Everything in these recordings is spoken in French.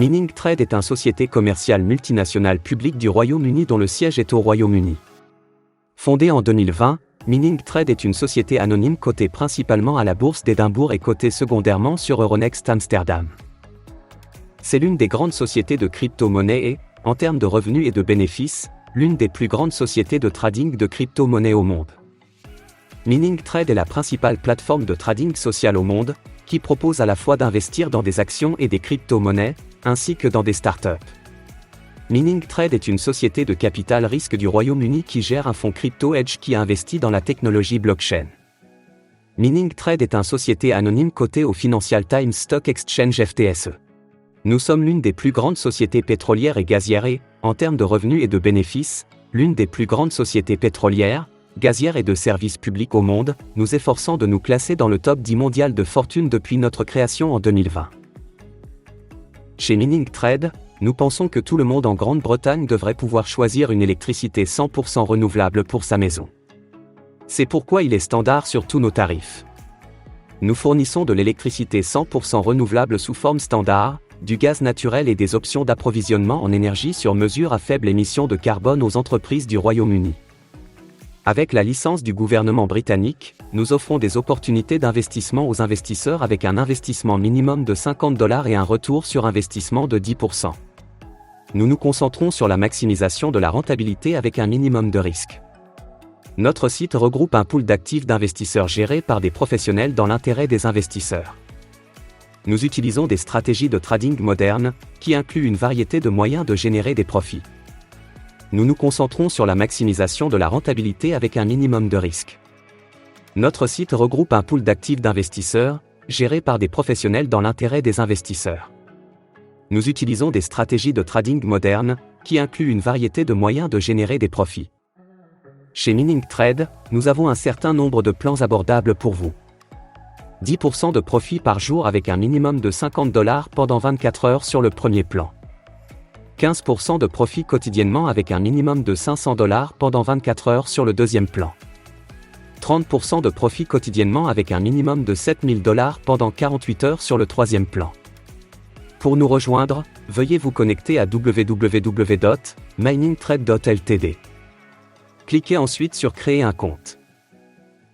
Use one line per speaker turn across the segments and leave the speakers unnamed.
MiningTrade est une société commerciale multinationale publique du Royaume-Uni dont le siège est au Royaume-Uni. Fondée en 2020, MiningTrade est une société anonyme cotée principalement à la bourse d'Édimbourg et cotée secondairement sur Euronext Amsterdam. C'est l'une des grandes sociétés de crypto-monnaie et, en termes de revenus et de bénéfices, l'une des plus grandes sociétés de trading de crypto-monnaie au monde. MiningTrade est la principale plateforme de trading social au monde, qui propose à la fois d'investir dans des actions et des crypto-monnaies, ainsi que dans des startups. MiningTrade est une société de capital risque du Royaume-Uni qui gère un fonds crypto-hedge qui investit dans la technologie blockchain. MiningTrade est une société anonyme cotée au Financial Times Stock Exchange FTSE. Nous sommes l'une des plus grandes sociétés pétrolières et gazières et, en termes de revenus et de bénéfices, l'une des plus grandes sociétés pétrolières, gazières et de services publics au monde, nous efforçant de nous classer dans le top 10 mondial de fortune depuis notre création en 2020. Chez MiningTrade, nous pensons que tout le monde en Grande-Bretagne devrait pouvoir choisir une électricité 100% renouvelable pour sa maison. C'est pourquoi il est standard sur tous nos tarifs. Nous fournissons de l'électricité 100% renouvelable sous forme standard, du gaz naturel et des options d'approvisionnement en énergie sur mesure à faible émission de carbone aux entreprises du Royaume-Uni. Avec la licence du gouvernement britannique, nous offrons des opportunités d'investissement aux investisseurs avec un investissement minimum de $50 et un retour sur investissement de 10%. Nous nous concentrons sur la maximisation de la rentabilité avec un minimum de risque. Notre site regroupe un pool d'actifs d'investisseurs gérés par des professionnels dans l'intérêt des investisseurs. Nous utilisons des stratégies de trading modernes, qui incluent une variété de moyens de générer des profits. Nous nous concentrons sur la maximisation de la rentabilité avec un minimum de risque. Notre site regroupe un pool d'actifs d'investisseurs, gérés par des professionnels dans l'intérêt des investisseurs. Nous utilisons des stratégies de trading modernes, qui incluent une variété de moyens de générer des profits. Chez MiningTrade, nous avons un certain nombre de plans abordables pour vous. 10% de profit par jour avec un minimum de $50 pendant 24 heures sur le premier plan. 15% de profit quotidiennement avec un minimum de $500 pendant 24 heures sur le deuxième plan. 30% de profit quotidiennement avec un minimum de $7000 pendant 48 heures sur le troisième plan. Pour nous rejoindre, veuillez vous connecter à www.miningtrade.ltd. Cliquez ensuite sur Créer un compte.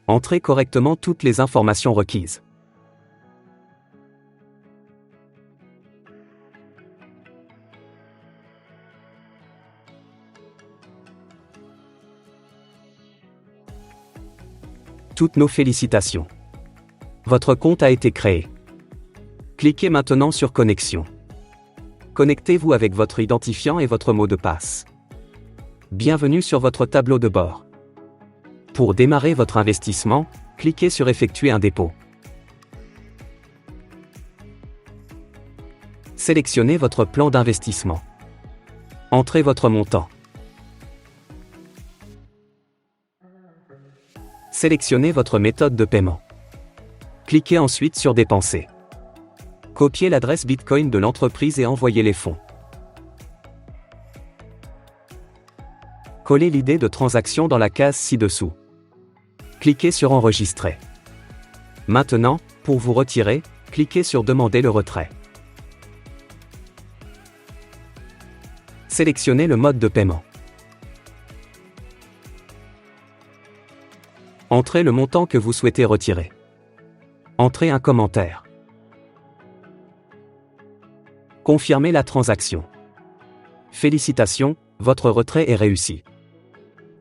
Entrez correctement toutes les informations requises. Toutes nos félicitations. Votre compte a été créé. Cliquez maintenant sur Connexion. Connectez-vous avec votre identifiant et votre mot de passe. Bienvenue sur votre tableau de bord. Pour démarrer votre investissement, cliquez sur Effectuer un dépôt. Sélectionnez votre plan d'investissement. Entrez votre montant. Sélectionnez votre méthode de paiement. Cliquez ensuite sur Dépenser. Copiez l'adresse Bitcoin de l'entreprise et envoyez les fonds. Collez l'idée de transaction dans la case ci-dessous. Cliquez sur Enregistrer. Maintenant, pour vous retirer, cliquez sur Demander le retrait. Sélectionnez le mode de paiement. Entrez le montant que vous souhaitez retirer. Entrez un commentaire. Confirmez la transaction. Félicitations, votre retrait est réussi.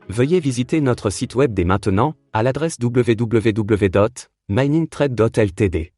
Veuillez visiter notre site web dès maintenant, à l'adresse www.miningtrade.ltd.